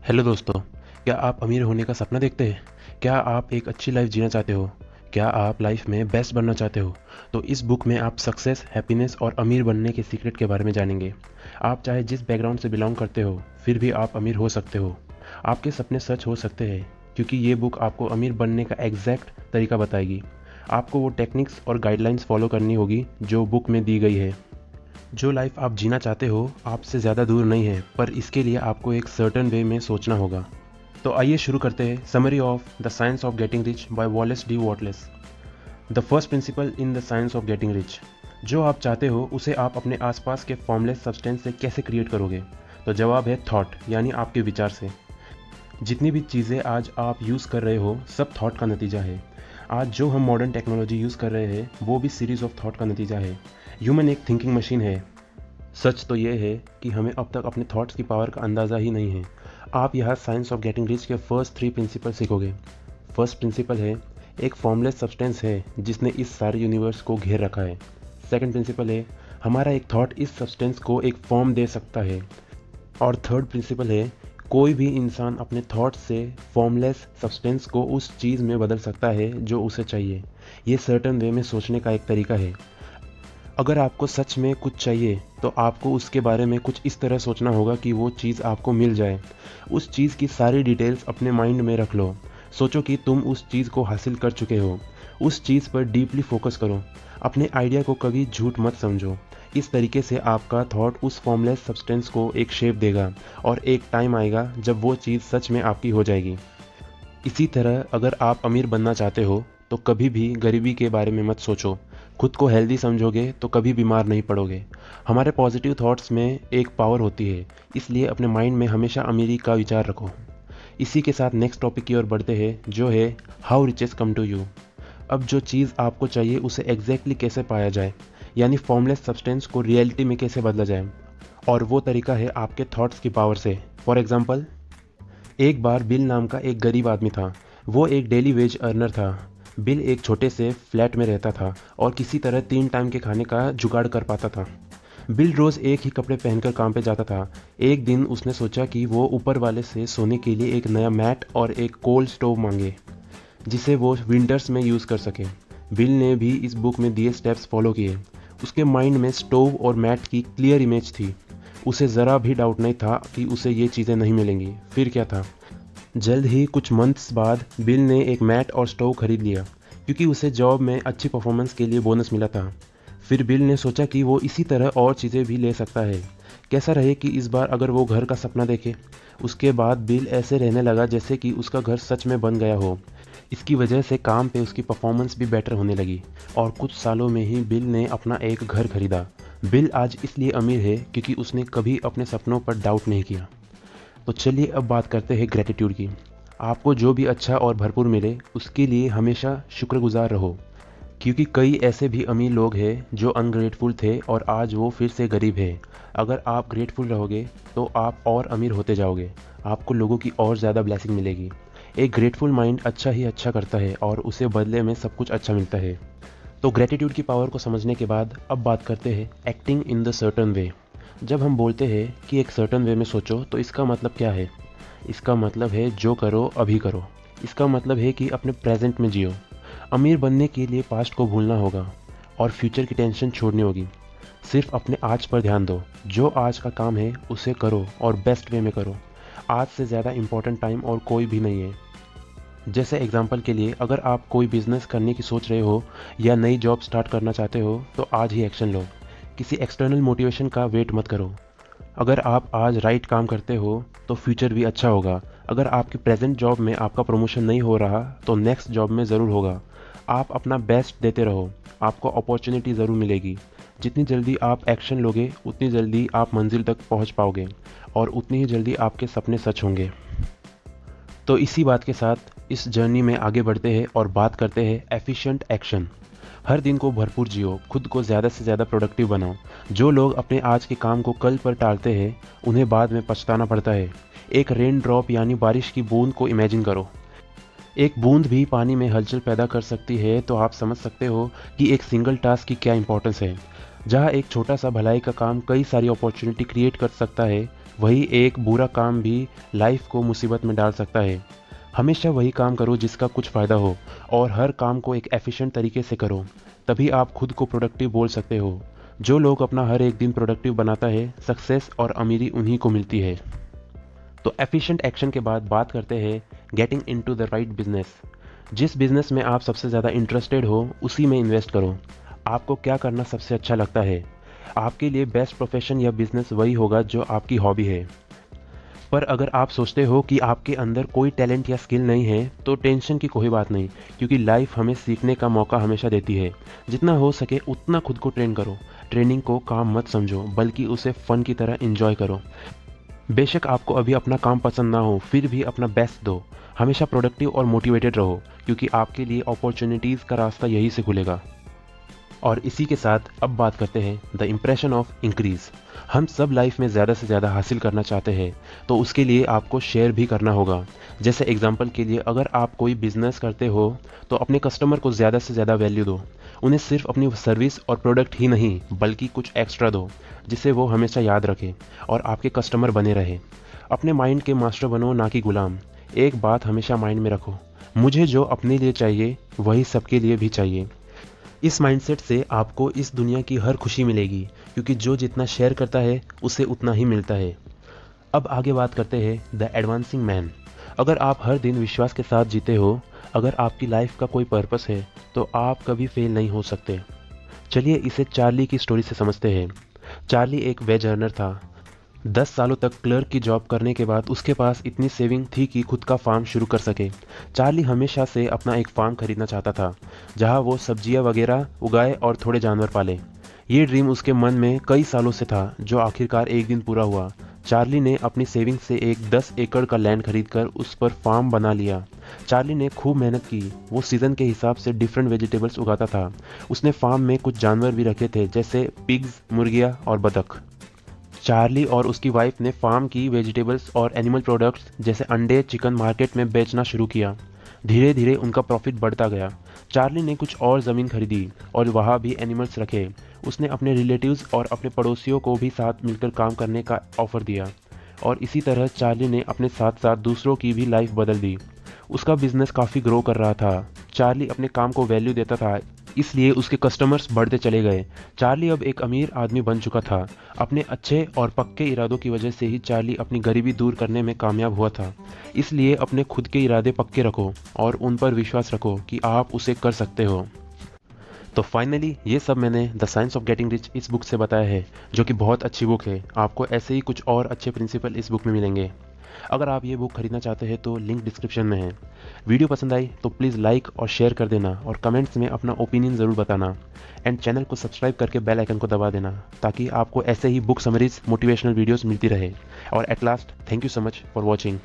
Hello दोस्तों, क्या आप अमीर होने का सपना देखते हैं? क्या आप एक अच्छी लाइफ जीना चाहते हो? क्या आप लाइफ में बेस्ट बनना चाहते हो? तो इस बुक में आप सक्सेस, हैप्पीनेस और अमीर बनने के सीक्रेट के बारे में जानेंगे। आप चाहे जिस बैकग्राउंड से बिलोंग करते हो, फिर भी आप अमीर हो सकते हो। आपके सपने सच हो सकते हैं, क्योंकि ये बुक आपको अमीर बनने का एग्जैक्ट तरीका बताएगी। आपको वो टेक्निक्स और गाइडलाइंस फॉलो करनी होगी जो बुक में दी गई है। जो लाइफ आप जीना चाहते हो आपसे ज़्यादा दूर नहीं है, पर इसके लिए आपको एक सर्टेन वे में सोचना होगा। तो आइए शुरू करते हैं। Summary of the science of getting rich by Wallace D wattless. The first principle in the science of getting rich. जो आप चाहते हो उसे आप अपने आसपास के फॉर्मलेस सब्सटेंस से कैसे क्रिएट करोगे? तो जवाब है थॉट, यानी आपके विचार से। जितनी भी चीज़ें आज आप यूज़ कर रहे हो सब थॉट का नतीजा है। आज जो हम मॉडर्न टेक्नोलॉजी यूज़ कर रहे हैं वो भी सीरीज़ ऑफ थॉट का नतीजा है। ह्यूमन एक थिंकिंग मशीन है। सच तो ये है कि हमें अब तक अपने थॉट्स की पावर का अंदाज़ा ही नहीं है। आप यहाँ साइंस ऑफ गेटिंग रिच के फर्स्ट 3 प्रिंसिपल सीखोगे। फर्स्ट प्रिंसिपल है, एक फॉर्मलेस सब्सटेंस है जिसने इस सारे यूनिवर्स को घेर रखा है। सेकंड प्रिंसिपल है, हमारा एक थॉट इस सब्सटेंस को एक फॉर्म दे सकता है। और थर्ड प्रिंसिपल है, कोई भी इंसान अपने थॉट से फॉर्मलेस सब्सटेंस को उस चीज़ में बदल सकता है जो उसे चाहिए। ये सर्टन वे में सोचने का एक तरीका है। अगर आपको सच में कुछ चाहिए तो आपको उसके बारे में कुछ इस तरह सोचना होगा कि वो चीज़ आपको मिल जाए। उस चीज़ की सारी डिटेल्स अपने माइंड में रख लो। सोचो कि तुम उस चीज़ को हासिल कर चुके हो। उस चीज़ पर डीपली फोकस करो। अपने आइडिया को कभी झूठ मत समझो। इस तरीके से आपका थॉट उस फॉर्मलेस सब्सटेंस को एक शेप देगा और एक टाइम आएगा जब वो चीज़ सच में आपकी हो जाएगी। इसी तरह अगर आप अमीर बनना चाहते हो तो कभी भी गरीबी के बारे में मत सोचो। खुद को हेल्दी समझोगे तो कभी बीमार नहीं पड़ोगे। हमारे पॉजिटिव थॉट्स में एक पावर होती है, इसलिए अपने माइंड में हमेशा अमीरी का विचार रखो। इसी के साथ नेक्स्ट टॉपिक की ओर बढ़ते हैं, जो है how riches come to you. अब जो चीज़ आपको चाहिए उसे एग्जैक्टली कैसे पाया जाए, यानी फॉर्मलेस सब्सटेंस को रियलिटी में कैसे बदला जाए। और वो तरीका है आपके थॉट्स की पावर से। फॉर एग्जाम्पल, एक बार बिल नाम का एक गरीब आदमी था। वो एक डेली वेज अर्नर था। बिल एक छोटे से फ्लैट में रहता था और किसी तरह 3 टाइम के खाने का जुगाड़ कर पाता था। बिल रोज़ एक ही कपड़े पहनकर काम पे जाता था। एक दिन उसने सोचा कि वो ऊपर वाले से सोने के लिए एक नया मैट और एक कोल्ड स्टोव मांगे, जिसे वो विंटर्स में यूज़ कर सके। बिल ने भी इस बुक में दिए स्टेप्स फॉलो किए। उसके माइंड में स्टोव और मैट की क्लियर इमेज थी। उसे ज़रा भी डाउट नहीं था कि उसे ये चीज़ें नहीं मिलेंगी। फिर क्या था, जल्द ही कुछ मंथ्स बाद बिल ने एक मैट और स्टोव खरीद लिया, क्योंकि उसे जॉब में अच्छी परफॉर्मेंस के लिए बोनस मिला था। फिर बिल ने सोचा कि वो इसी तरह और चीज़ें भी ले सकता है। कैसा रहे कि इस बार अगर वो घर का सपना देखे। उसके बाद बिल ऐसे रहने लगा जैसे कि उसका घर सच में बन गया हो। इसकी वजह से काम पे उसकी परफॉर्मेंस भी बेटर होने लगी और कुछ सालों में ही बिल ने अपना एक घर खरीदा। बिल आज इसलिए अमीर है क्योंकि उसने कभी अपने सपनों पर डाउट नहीं किया। तो चलिए अब बात करते हैं ग्रेटिट्यूड की। आपको जो भी अच्छा और भरपूर मिले उसके लिए हमेशा शुक्रगुजार रहो, क्योंकि कई ऐसे भी अमीर लोग हैं जो अनग्रेटफुल थे और आज वो फिर से गरीब है। अगर आप ग्रेटफुल रहोगे तो आप और अमीर होते जाओगे। आपको लोगों की और ज़्यादा ब्लेसिंग मिलेगी। एक ग्रेटफुल माइंड अच्छा ही अच्छा करता है और उसे बदले में सब कुछ अच्छा मिलता है। तो ग्रेटिट्यूड की पावर को समझने के बाद अब बात करते हैं acting in the certain way. जब हम बोलते हैं कि एक सर्टन वे में सोचो तो इसका मतलब क्या है? इसका मतलब है जो करो अभी करो। इसका मतलब है कि अपने प्रेजेंट में जियो। अमीर बनने के लिए पास्ट को भूलना होगा और फ्यूचर की टेंशन छोड़नी होगी। सिर्फ अपने आज पर ध्यान दो। जो आज का काम है उसे करो और बेस्ट वे में करो। आज से ज़्यादा इम्पोर्टेंट टाइम और कोई भी नहीं है। जैसे एग्जांपल के लिए, अगर आप कोई बिजनेस करने की सोच रहे हो या नई जॉब स्टार्ट करना चाहते हो तो आज ही एक्शन लो। किसी एक्सटर्नल मोटिवेशन का वेट मत करो। अगर आप आज राइट काम करते हो तो फ्यूचर भी अच्छा होगा। अगर आपकी प्रेजेंट जॉब में आपका प्रमोशन नहीं हो रहा तो नेक्स्ट जॉब में ज़रूर होगा। आप अपना बेस्ट देते रहो, आपको अपॉर्चुनिटी ज़रूर मिलेगी। जितनी जल्दी आप एक्शन लोगे उतनी जल्दी आप मंजिल तक पहुंच पाओगे और उतनी ही जल्दी आपके सपने सच होंगे। तो इसी बात के साथ इस जर्नी में आगे बढ़ते हैं और बात करते हैं एफिशिएंट एक्शन। हर दिन को भरपूर जियो, खुद को ज़्यादा से ज़्यादा प्रोडक्टिव बनाओ। जो लोग अपने आज के काम को कल पर टालते हैं उन्हें बाद में पछताना पड़ता है। एक रेन ड्रॉप यानी बारिश की बूंद को इमेजिन करो। एक बूंद भी पानी में हलचल पैदा कर सकती है, तो आप समझ सकते हो कि एक सिंगल टास्क की क्या इंपॉर्टेंस है। जहाँ एक छोटा सा भलाई का काम कई सारी अपॉर्चुनिटी क्रिएट कर सकता है, वही एक बुरा काम भी लाइफ को मुसीबत में डाल सकता है। हमेशा वही काम करो जिसका कुछ फ़ायदा हो और हर काम को एक एफिशिएंट तरीके से करो, तभी आप खुद को प्रोडक्टिव बोल सकते हो। जो लोग अपना हर एक दिन प्रोडक्टिव बनाता है, सक्सेस और अमीरी उन्हीं को मिलती है। तो एफिशिएंट एक्शन के बाद बात करते हैं getting into the right business. जिस बिजनेस में आप सबसे ज़्यादा इंटरेस्टेड हो उसी में इन्वेस्ट करो। आपको क्या करना सबसे अच्छा लगता है? आपके लिए बेस्ट प्रोफेशन या बिजनेस वही होगा जो आपकी हॉबी है। पर अगर आप सोचते हो कि आपके अंदर कोई टैलेंट या स्किल नहीं है तो टेंशन की कोई बात नहीं, क्योंकि लाइफ हमें सीखने का मौका हमेशा देती है। जितना हो सके उतना खुद को ट्रेन करो। ट्रेनिंग को काम मत समझो, बल्कि उसे फ़न की तरह एंजॉय करो। बेशक आपको अभी अपना काम पसंद ना हो, फिर भी अपना बेस्ट दो। हमेशा प्रोडक्टिव और मोटिवेटेड रहो, क्योंकि आपके लिए अपॉर्चुनिटीज़ का रास्ता यहीं से खुलेगा। और इसी के साथ अब बात करते हैं द इम्प्रेशन ऑफ इंक्रीज़। हम सब लाइफ में ज़्यादा से ज़्यादा हासिल करना चाहते हैं, तो उसके लिए आपको शेयर भी करना होगा। जैसे एग्जांपल के लिए, अगर आप कोई बिजनेस करते हो तो अपने कस्टमर को ज़्यादा से ज़्यादा वैल्यू दो। उन्हें सिर्फ अपनी सर्विस और प्रोडक्ट ही नहीं, बल्कि कुछ एक्स्ट्रा दो जिसे वो हमेशा याद रखें और आपके कस्टमर बने रहे। अपने माइंड के मास्टर बनो, ना कि गुलाम। एक बात हमेशा माइंड में रखो, मुझे जो अपने लिए चाहिए वही सबके लिए भी चाहिए। इस माइंडसेट से आपको इस दुनिया की हर खुशी मिलेगी, क्योंकि जो जितना शेयर करता है उसे उतना ही मिलता है। अब आगे बात करते हैं द एडवांसिंग मैन। अगर आप हर दिन विश्वास के साथ जीते हो, अगर आपकी लाइफ का कोई पर्पस है, तो आप कभी फेल नहीं हो सकते। चलिए इसे चार्ली की स्टोरी से समझते हैं। चार्ली एक वेज अर्नर था। 10 सालों तक क्लर्क की जॉब करने के बाद उसके पास इतनी सेविंग थी कि खुद का फार्म शुरू कर सके। चार्ली हमेशा से अपना एक फार्म खरीदना चाहता था, जहां वो सब्जियां वगैरह उगाए और थोड़े जानवर पाले। ये ड्रीम उसके मन में कई सालों से था, जो आखिरकार एक दिन पूरा हुआ। चार्ली ने अपनी सेविंग से एक 10 एकड़ का लैंड खरीदकर उस पर फार्म बना लिया। चार्ली ने खूब मेहनत की। वो सीज़न के हिसाब से डिफरेंट वेजिटेबल्स उगाता था। उसने फार्म में कुछ जानवर भी रखे थे, जैसे पिग्स, मुर्गियाँ और बतख। चार्ली और उसकी वाइफ ने फार्म की वेजिटेबल्स और एनिमल प्रोडक्ट्स जैसे अंडे, चिकन मार्केट में बेचना शुरू किया। धीरे धीरे उनका प्रॉफिट बढ़ता गया। चार्ली ने कुछ और ज़मीन खरीदी और वहाँ भी एनिमल्स रखे। उसने अपने रिलेटिव्स और अपने पड़ोसियों को भी साथ मिलकर काम करने का ऑफ़र दिया, और इसी तरह चार्ली ने अपने साथ साथ दूसरों की भी लाइफ बदल दी। उसका बिजनेस काफ़ी ग्रो कर रहा था। चार्ली अपने काम को वैल्यू देता था, इसलिए उसके कस्टमर्स बढ़ते चले गए। चार्ली अब एक अमीर आदमी बन चुका था। अपने अच्छे और पक्के इरादों की वजह से ही चार्ली अपनी गरीबी दूर करने में कामयाब हुआ था। इसलिए अपने खुद के इरादे पक्के रखो और उन पर विश्वास रखो कि आप उसे कर सकते हो। तो फाइनली ये सब मैंने the science of getting rich इस बुक से बताया है, जो कि बहुत अच्छी बुक है। आपको ऐसे ही कुछ और अच्छे प्रिंसिपल इस बुक में मिलेंगे। अगर आप ये बुक खरीदना चाहते हैं तो लिंक डिस्क्रिप्शन में है। वीडियो पसंद आई तो प्लीज़ लाइक और शेयर कर देना, और कमेंट्स में अपना ओपिनियन ज़रूर बताना। एंड चैनल को सब्सक्राइब करके बेल आइकन को दबा देना, ताकि आपको ऐसे ही बुक समरीज, मोटिवेशनल वीडियोस मिलती रहे। और at last, thank you so much for watching.